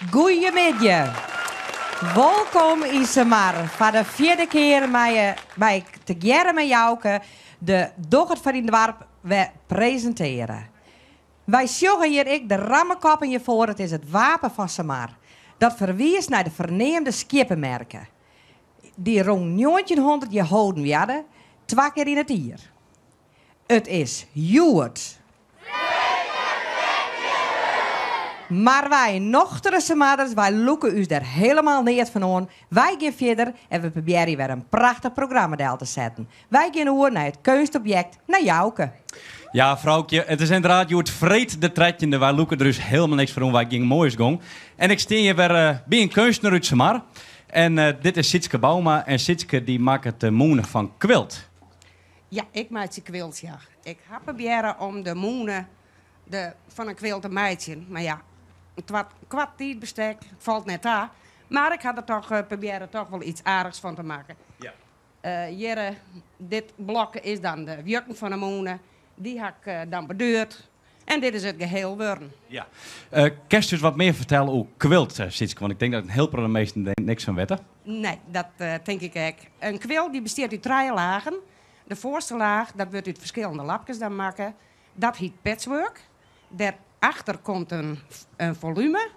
Goedemiddag. Welkom in Samar. Voor de vierde keer bij te Gerre met Jouke de Dogget van in de Warp we presenteren. Wij sjoggen hier de rammenkop in je voor. Het is het wapen van Samar. Dat verwijst naar de verneemde skippenmerken. Die rond 1900 je houden werden, 2 keer in het jaar. Het is Joert. Maar wij nochtere Samaders, wij loeken u er helemaal niet van aan. Wij gaan verder en we proberen weer een prachtig programma te zetten. Wij gaan over naar het kunstobject, naar Jouke. Ja, vrouwtje, het is inderdaad, je wordt vreed de tredje. Wij loeken er dus helemaal niks van, wij gingen moois gong. En ik sta hier weer bij een kunstenaar uit Samar. En dit is Sitske Bauma. En Sitske die maakt de moenen van quilt. Ja, ik maak de quilt, ja. Ik heb proberen om de moenen van een quilt te maken. Maar ja, het was kwartier bestek, het valt net aan. Maar ik had er toch proberen toch wel iets aardigs van te maken. Ja. Hier, dit blok is dan de jurken van de moenen. Die heb ik dan beduurd. En dit is het geheel worden. Ja. Kerst dus wat meer vertellen over quilt, Sitske? Want ik denk dat een heel veel meesten niks van weten. Nee, dat denk ik ook. Een quilt die bestaat uit 3 lagen. De voorste laag, dat wordt uit verschillende lapjes dan maken. Dat heet patchwork. Daarachter komt een volume.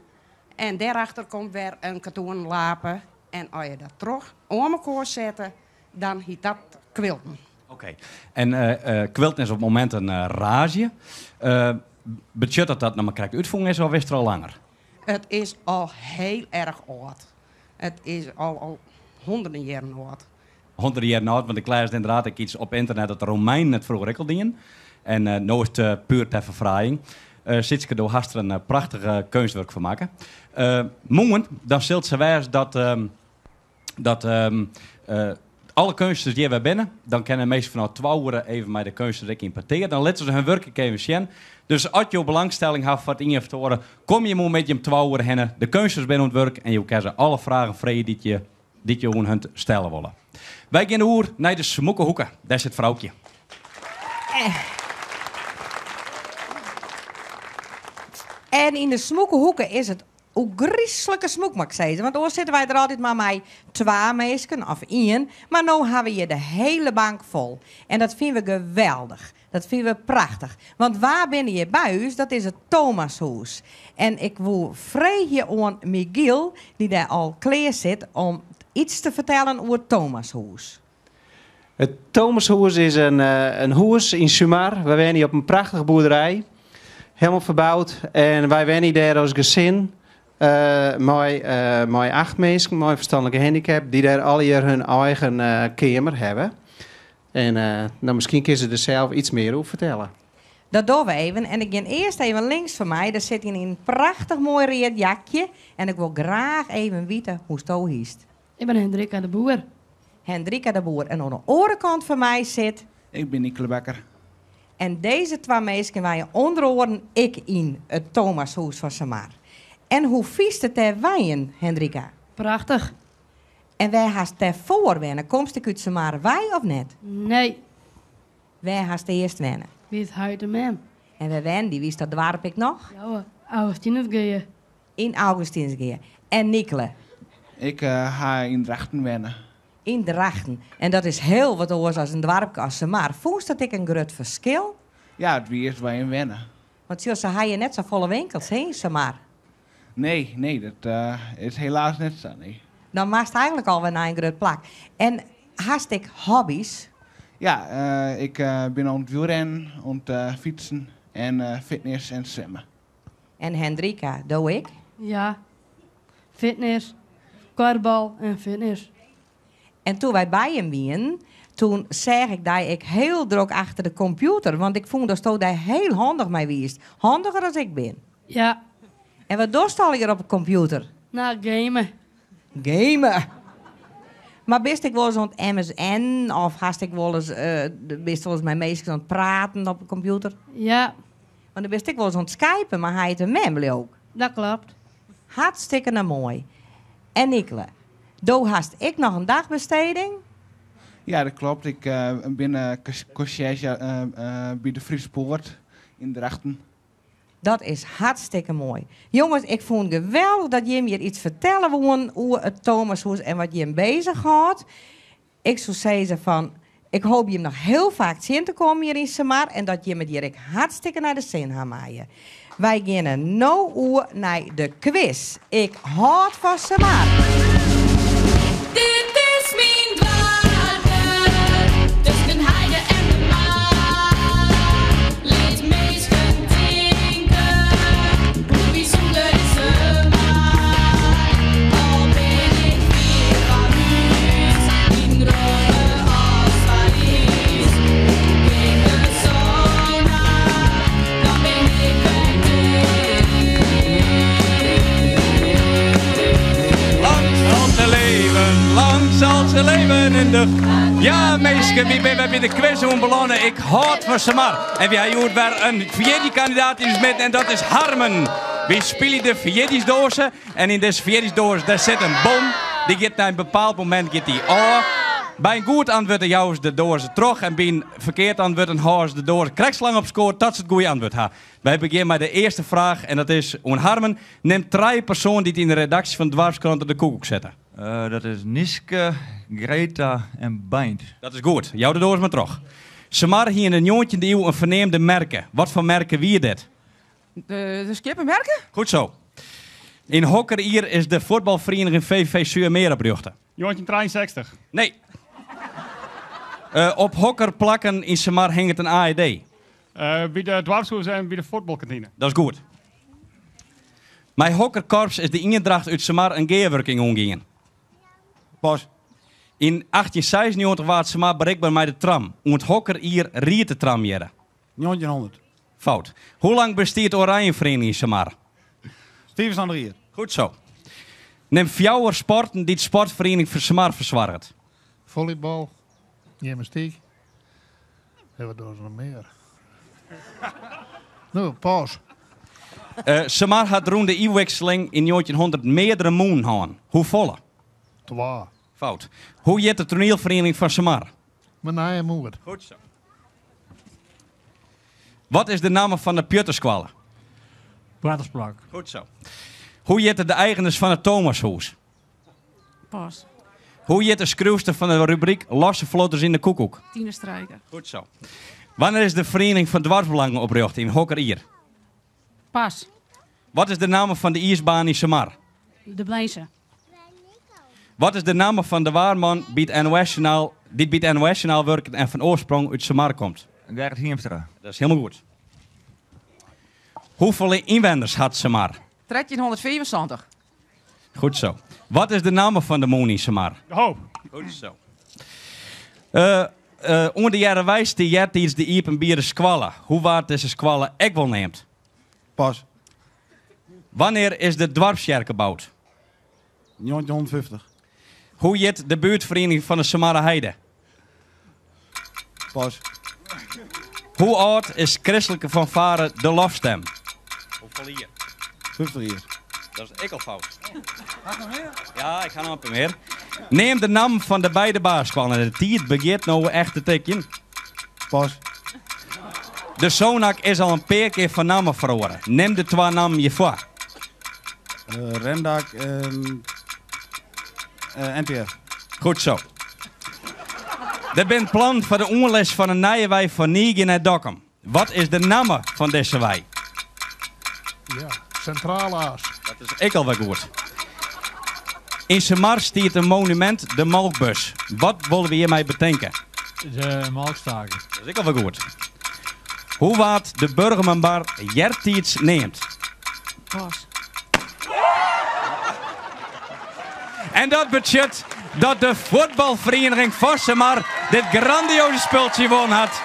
En daarachter komt weer een katoenen lapen. En als je dat terug om elkaar zetten, dan heet dat quilten. Oké. En quilten is op het moment een rage. Betekent dat naar elkaar uitvoering is of is het er al langer? Het is al heel erg oud. Het is al honderden jaren oud. 100 jaar oud, want ik lees inderdaad iets op internet dat de Romeinen het vroeger ook al deden. En nu is het puur ter verfraaiing. Sitske, daar hast er een prachtige kunstwerk van maken. Morgen, dan zult ze wijs dat alle kunsters die we binnen, dan kennen meestal vanuit 2 uur even met de kunsters die ik importeer. Dan laten ze hun werk even zien. Dus als je belangstelling hebt voor het injectoren, kom je met je om 2 uur heen. De kunsters binnen het werk en je kan ze alle vragen vrij die je hun stellen willen. Wij gaan oer naar de Smoekenhoeken. Daar is het vrouwtje. En in de Smoekenhoeken is het hoe griezelijke smoek, mag ik zeggen. Want anders zitten wij er altijd maar met 2 meisken of 1. Maar nu hebben we hier de hele bank vol. En dat vinden we geweldig. Dat vinden we prachtig. Want waar ben je bij ons? Dat is het Thomashuis. En ik wil vragen aan Michiel, die daar al klaar zit, om iets te vertellen over het Thomashuis. Het Thomashuis is een huis in Sumar. We wonen hier op een prachtige boerderij. Helemaal verbouwd. En wij wonen daar als gezin. Met 8 mensen, met verstandelijke handicap, die daar al hier hun eigen kamer hebben. En nou, misschien kunnen ze er zelf iets meer over vertellen. Dat doen we even. En ik ga eerst even links van mij. Daar zit hij in een prachtig mooi reed jakje. En ik wil graag even weten hoe het zo hiest. Ik ben Hendrika de Boer. Hendrika de Boer. En aan de andere kant van mij zit... Ik ben Nikle Bakker. En deze 2 mensen wij onder oren ik in het Thomashuis van Samar. En hoe vies het ter wijnen, Hendrika? Prachtig. En wij haast ter voorwennen. Komst ik uit Samar wij of net? Nee, Wij haast eerst wennen. wie is huid de man? En wij wennen, die wist dat dwarp ik nog? Ja, Augustinus geën. In Augustinsgeer. En Nikle. Ik ga in Drachten wennen. In Drachten. En dat is heel wat anders als een dwarp als Samar. Voest dat ik een groot verschil? Ja, het wie is wij in wennen. Want ze je net zo volle winkels, hè, Samar? Nee, dat is helaas net zo, nee. Dan maakt het eigenlijk alweer naar een groot plak. En haast ik hobby's? Ja, ik ben aan het wielrennen, aan het fietsen en fitness en zwemmen. En Hendrika, doe ik? Ja, fitness, karbal en fitness. En toen wij bij hem waren, toen zeg ik dat ik heel druk achter de computer. Want ik vond dat hij heel handig mee was. Handiger dan ik ben. Ja, En wat doe je al hier op de computer? nou gamen. Gamen. Maar best ik wel eens aan het MSN of haast ik wel eens, best wel eens met meisjes aan het praten op de computer? Ja, Want dan best ik wel eens aan het skypen, maar hij heeft een memble ook. dat klopt. Hartstikke nou mooi. En Nikle, doe haast ik nog een dagbesteding? Ja, dat klopt. Ik ben conciërge bij de Friese Poort in Drachten. Dat is hartstikke mooi. Jongens, ik vond het geweldig dat je hier iets vertellen wou over het Thomashoes en wat je hem bezighoudt. Ik zou zeggen van, ik hoop je hem nog heel vaak zien te komen hier in Samar en dat je met hier hartstikke naar de zin gaat maaien. Wij gaan nu over naar de quiz. Ik houd van Samar. Dit is mijn dwaarde, tussen heide en de maan. Leed meesten denken, hoe bijzonder is ze maar. Al ben ik weer van huis, in dromen als Parijs. Kijk de zon aan, dan ben ik bij Lang zal ze leven in de... Ja, meisje, wie ben we bij de quiz begonnen? Ik houd van Samar. En wie heeft weer een Viedi-kandidaat in met en dat is Harmen. We spelen de Viedi-dozen en in deze Viedi-doos daar zit een bom. Die gaat naar een bepaald moment gaat die bij een goed antwoord de jou de doos terug en bij een verkeerd antwoord een hoos de doos krijgslang op scoort tot ze het goede antwoord hebben. Wij beginnen met de eerste vraag en dat is Harmen. Neem 3 personen die het in de redactie van Dwarfskrant op de koekoek zetten. Dat is Niske, Greta en Beint. Dat is goed. Jou de doos maar terug. Samar hier in de 19e eeuw een verneemde merken. Wat voor merken wie dit? De skippenmerken? Goed zo. In Hokker hier is de voetbalvereniging VV Zuurmeren berucht. 1963. Nee. Op Hokker plakken in Samar hing het een AED. Bij de dwarfschool en bij de voetbalkantine. Dat is goed. Mijn Hokkerkorps is de ingedracht uit Samar een geerwerking omgingen. Pas. In 1896 was Samar bereikbaar met de tram. Om het Hokker hier riet de tram jaren. 1900. Fout. Hoe lang bestaat de Oranjevereniging in Samar? 24 jaar. Goed zo. Neem 4 sporten die de sportvereniging van Samar verzwaart. Volleybal, gymnastiek. En wat doen ze nog meer? Nou, pas. Samar had rond de e-wikseling in 1900 meerdere moon gehad. Hoe volle? 2. Fout. Hoe heet de toneelvereniging van Samar? Mijn eigen moeder. Goed zo. Wat is de naam van de Pjutterskwallen? Watersplak. Goed zo. Hoe heet de eigenaars van het Thomashoes? Pas. Hoe heet de schreeuwster van de rubriek Losse Vlotters in de Koekoek? Tine Strijker. Goed zo. Wanneer is de vereniging van dwarsbelangen opgericht in Hokker hier? Pas. Wat is de naam van de ijsbaan in Samar? De Blijse. Wat is de naam van de waarman die bij het NOS-journaal werkt en van oorsprong uit Samar komt? Gerrit Hiemstra. Dat is helemaal goed. Hoeveel inwoners had Samar? 1374. Goed zo. Wat is de naam van de moon in Samar? De Hoop. Goed zo. Onder de jaren wijst de jetties de Iepenbieren squallen. Hoe waard is de squallen ik wel neemt? Pas. Wanneer is de dwarpsjerk gebouwd? 1950. Hoe heet de buurtvereniging van de Samara Heide? Pas. Hoe oud is christelijke fanfare de lofstem? Hoeveel hier? 50 jaar. Dat is ik al fout. Ja, ik ga nog een meer. Neem de naam van de beide baarskwallen. De tiert begint nou echt te tekenen. Pas. De Sonak is al een paar keer van namen verloren. Neem de 2 namen je voor. Rendak en NPR. Goed zo. Er bent plan voor de onles van een nieuwe wei van Nigen naar Dokkum. Wat is de naam van deze wei? Ja, Centraal Aas. Dat is ik al wel goed. In Samar staat een monument, de Malkbus. Wat willen we hiermee bedenken? De Malkstaken. Dat is ik al wel goed. Hoe waard de burgermanbar Jertiets neemt? Pas. En dat betekent dat de voetbalvereniging van Samar dit grandioze spultje gewonnen had.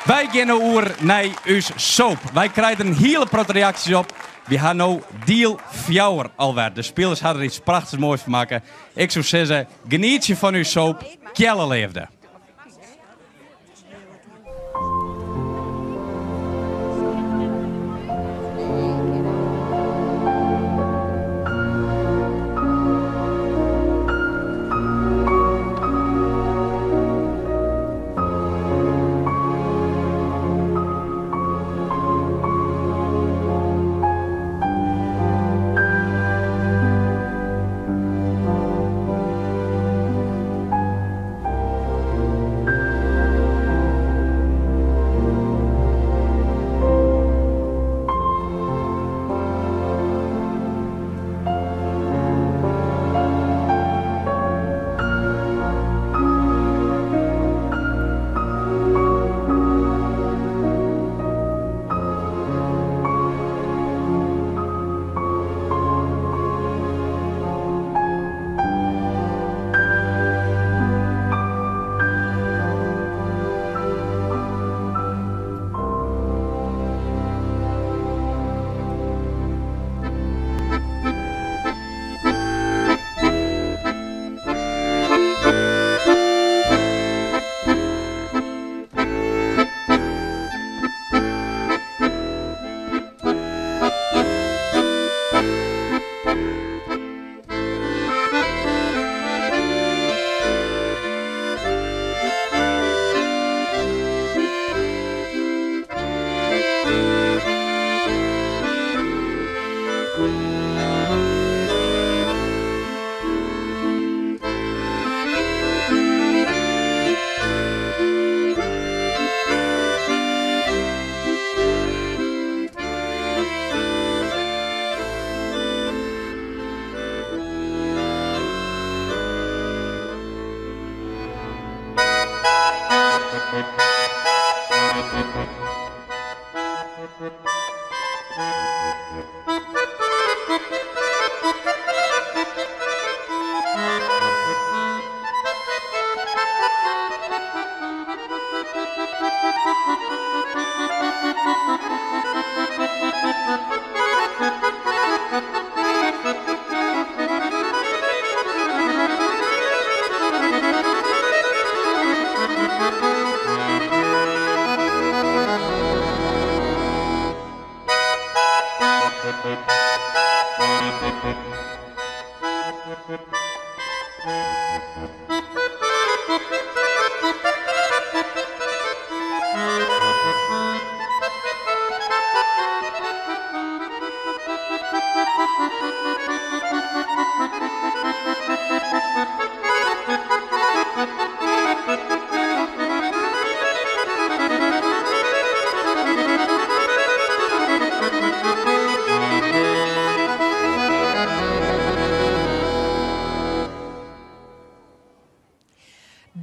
Wij gaan over naar uw soap. Wij krijgen een hele grote reacties op. We gaan nu deal 4 alweer. De spelers hadden er iets prachtigs moois van maken. Ik zou zeggen, geniet je van uw soap. Kjelle leefde.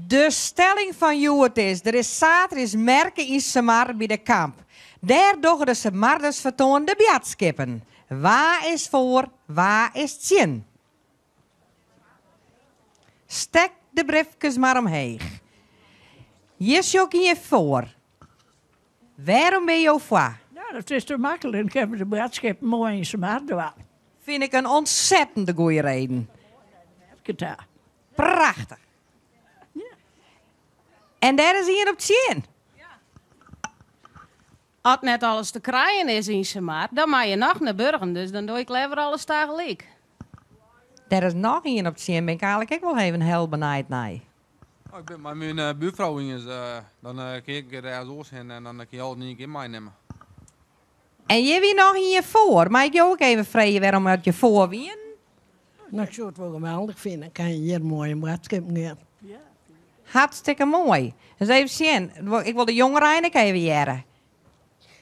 De stelling van Joert is, er is zaterdag merken in Samar bij de kamp. Daar doggen de Samarders vertoon de bjatskippen. Waar is voor, waar is tjen? Stek de briefjes maar omheen. Je zoekt je voor. Waarom ben je voor? Nou, dat is te makkelijk. Ik heb de bradschip mooi in Samar doen. Vind ik een ontzettende goeie reden. Prachtig. En daar is hier op tjen. Als net alles te krijgen is in Samar, dan mag je nog naar Burgen. Dus dan doe ik liever alles tegelijk. Daar is nog hier op tjen. Ben ik eigenlijk ook wel even heel benijd naar. Oh, ik ben met mijn buurvrouw is, dan kijk ik er zo heen en dan kan je al niet in mij nemen. En je wie nog hier voor? Mag ik je ook even vragen waarom uit je voor wie? Nou, ik zou het wel geweldig vinden. Kan je hier mooi een bradschip neer. Hartstikke mooi. Dus even zien. Ik wil de jongeren eindelijk even jaren.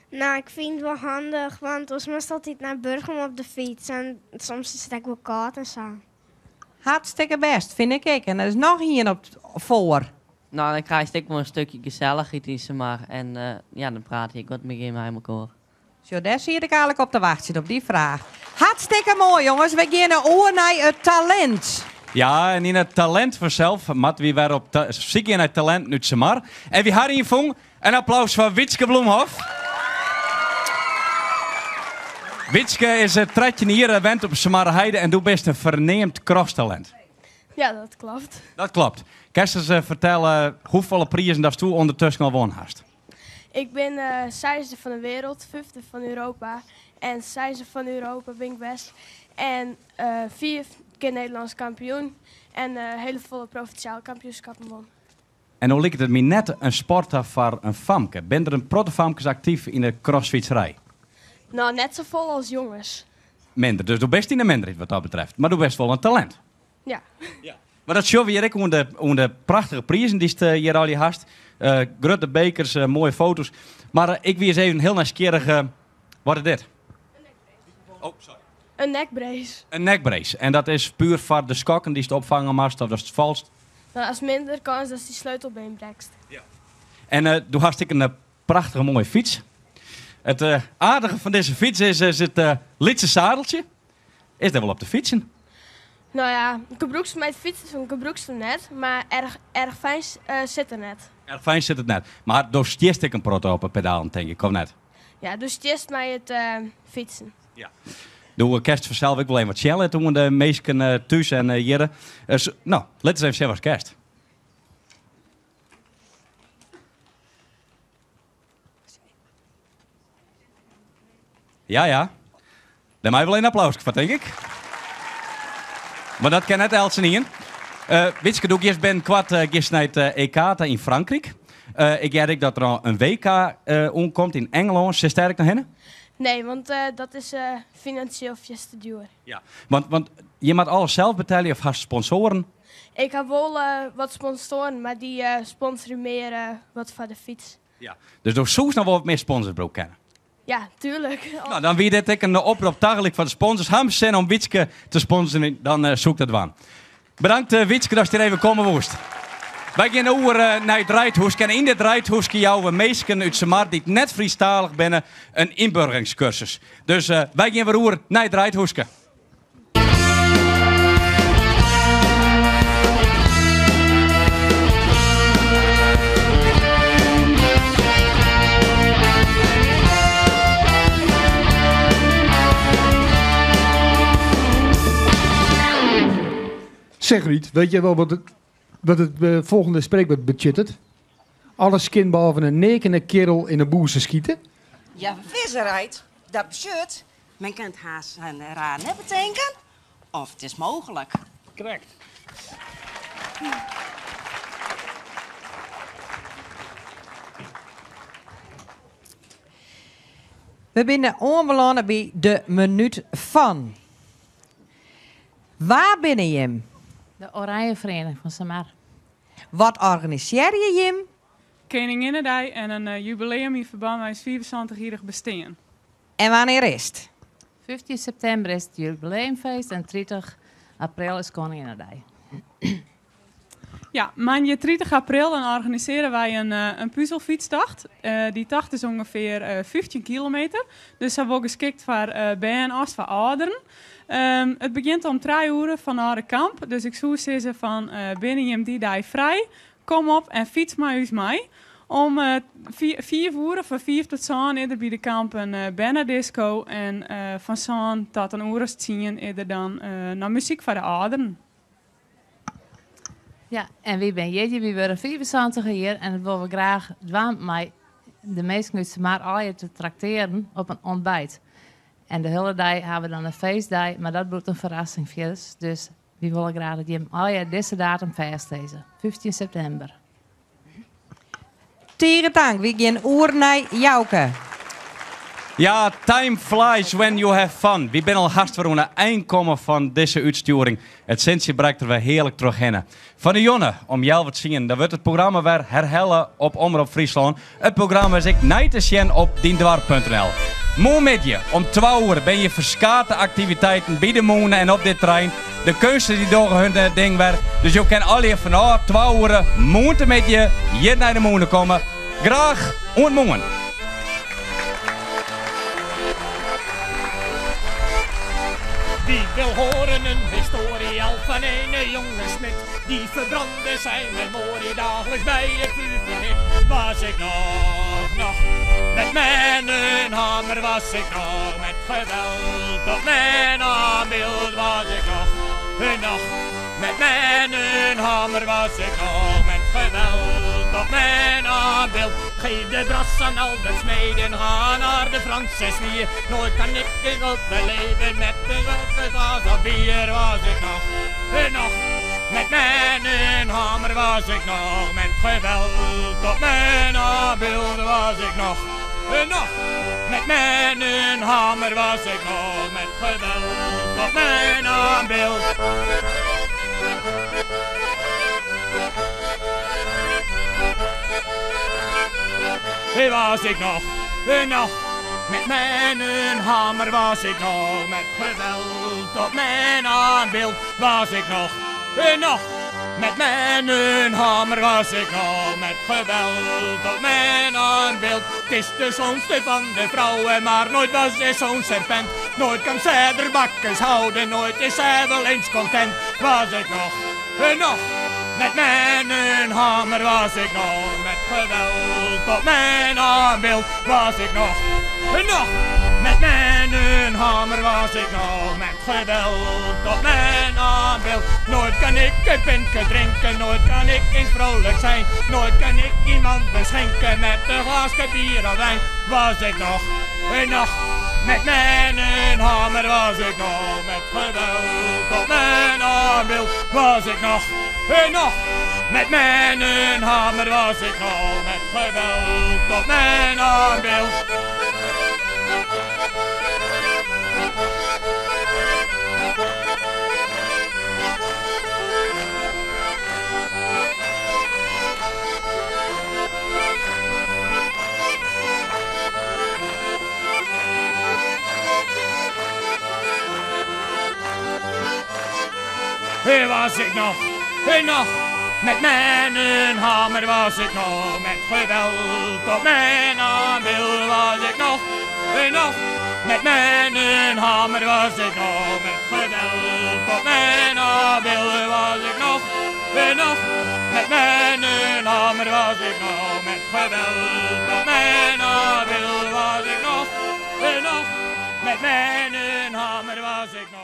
Nou, ik vind het wel handig, want ons moest altijd naar Burgum op de fiets. En soms is het ook wel koud en zo. Hartstikke best, vind ik ook. En er is nog hier op voor. Nou, dan krijg ik wel een stukje gezelligheid in Samar. En ja, dan praat ik wat meer met elkaar. Zo, daar zie ik eigenlijk op te wachten, op die vraag. Hartstikke mooi, jongens. We gaan oor naar het talent. Ja, en in het talent vanzelf, Matt, wie waren op ziek in het talent nu Samar. En wie hadden hier vong? Een applaus voor Witske Bloemhof. Witske is het tredje hier, went op Samar Heide en doet best een verneemd crosstalent. Ja, dat klopt. Dat klopt. Kan je eens vertellen hoeveel prijzen dat je ondertussen al won hast? Ik ben zesde van de wereld, vijfde van Europa en zesde van Europa ben ik best. En 4 keer Nederlands kampioen en hele volle provinciale kampioenschappen won. En dan lijkt het me net een sport voor een famke. Ben er een prottefamkes actief in de crossfietserij? Nou, net zo vol als jongens. Minder, dus doe best in de minderheid wat dat betreft. Maar doe best wel een talent. Ja. Maar dat show je onder de prachtige prijzen die je hier al je hast. Grote bekers, mooie foto's. Maar ik wie eens even heel nieuwsgierig. Wat is dit? Oh, sorry. Een nekbrace. Een nekbrace. En dat is puur voor de skokken die je opvangen mast of dat is het valst? Nou, als minder kans dat die sleutelbeen brekst. Ja. En doe hartstikke een prachtige mooie fiets. Het aardige van deze fiets is het Litse zadeltje. Is dat wel op de fietsen? Nou ja, een gebroeks met fietsen, een gebroeks net, maar erg fijn zit er net. Erg fijn zit het net. Maar door stierst ik een proto op een pedaal, denk ik, of net? Ja, dus eerst mij het fietsen. Ja. Doe kerst vanzelf, ik wil even wat chellen toen de meesten thuis en hier. Nou, laten we even zien wat kerst. Ja. Daar mij wel een applaus voor, denk ik. Maar dat kan net Elsen niet in. Witske, doe ik eerst ben kwart gisteren naar het EK in Frankrijk. Ik denk dat er een WK omkomt in Engeland. Zit sterk naar hen? Nee, want dat is financieel veel te duur. Ja. Want je moet alles zelf betalen of hast sponsoren? Ik heb wel wat sponsoren, maar die sponsoren meer wat voor de fiets. Ja. Dus door zoek nog wel wat meer sponsorsbroek kennen. Ja, tuurlijk. Nou, dan wie dit ik een oproep dagelijk van de sponsors. Ham zijn om Witske te sponsoren, dan zoek dat waan. Bedankt Witske dat je er even komen woest. Wij gaan over naar het Draaihuis. En in dit Draaihuis jou we meesten uit Samar die net Friestalig binnen een inburgeringscursus. Dus wij gaan weer over naar het Draaihuis. Zeg Riet, weet je wel wat het volgende spreekwoord betjuttert? Alles kind behalve een nekende kerel in een boerse schieten. Ja, visserheid, dat betekent, men kan het haast en raar net betekenen, of het is mogelijk. Correct. We zijn aanbeland bij de minuut van. Waar ben je hem? De Oranje Vereniging van Samar. Wat organiseer je hem? Koninginnedij en een jubileum in verband met 74-jarig bestaan. En wanneer is het? 15 september is het jubileumfeest en 30 april is Koninginnedij. Ja, maandag 30 april dan organiseren wij een puzzelfietstocht. Die tocht is ongeveer 15 kilometer. Dus dat wordt geschikt voor bijen als voor ouderen. Het begint om 3 uur van de kamp. Dus ik zou zeggen van binnen je die dag vrij. Kom op en fiets maar eens mee. Om 4 uur, van 4 tot 7 is er bij de kamp een bannerdisco. En van 7 tot een uur 10 is er dan naar muziek voor de ouderen. Ja, en wie ben je? Wie worden 75 jaar en dat willen we graag doen met de meesten uit Samar al te trakteren op een ontbijt. En de hele dag hebben we dan een feestdag, maar dat wordt een verrassing voor ons. Dus we willen graag dat je al deze datum vaststellen. 15 september. Tegen dank, we gaan oer naar Jouke. Ja, time flies when you have fun. We zijn al hard voor een eindkomen van deze uitsturing. Het centje brengt er weer heerlijk terug in. Van de jongen, om jou wat te zien, dan wordt het programma weer herhellen op Omroep Friesland. Het programma is ik niet te zien op diendwarp.nl. Morgen met je, om 12 uur ben je verschillende activiteiten bij de moenen en op dit trein. De keuze die door hun ding werd. Dus je kan al hier van 12 uur moeten met je hier naar de moenen komen. Graag ontmoeten. Wie wil horen een historie al van een jonge smid die verbrandde zijn memorie dagelijks bij het vuur. Was ik nog met mijn hamer was ik nog met geweld op mijn aanbeeld was ik nog met mijn hamer was ik nog met geweld op mijn aanbeeld. Geef de bras aan al de smeden, ga naar de Franse smier. Nooit kan ik in op mijn leven met een glas of bier was ik nog met mijn hamer was ik nog met geweld op mijn aanbeeld was ik nog met mijn hamer was ik nog met geweld op mijn aanbeeld. Was ik nog met mijn hamer was ik nog met geweld op mijn aanbeeld was ik nog met mijn hamer was ik nog met geweld op mijn aanbeeld. Het is de zoonste van de vrouwen, maar nooit was zij zo'n serpent. Nooit kan zij er bakkes houden, nooit is zij wel eens content. Was ik nog met mijn hamer was ik nog met geweld op mijn aanbeeld was ik nog met mijn hamer was ik nog met geweld op mijn aanbeeld. Nooit kan ik een pintje drinken, nooit kan ik eens vrolijk zijn. Nooit kan ik iemand beschenken met een glaasje bier of wijn. Was ik nog met mijn hamer was ik nog met geweld op mijn aanbeeld. Was ik nog met mijn hamer was ik nog met geweld op mijn aanbeeld. Was ik nog Met mijn hamer was ik nog, met geweld op mijn aanbil was ik nog. Met mijn hamer was ik nog, met geweld op mijn aanbil was ik nog. Met mijn hamer was ik nog, met geweld op mijn aanbil was ik nog. Met mijn hamer was ik nog.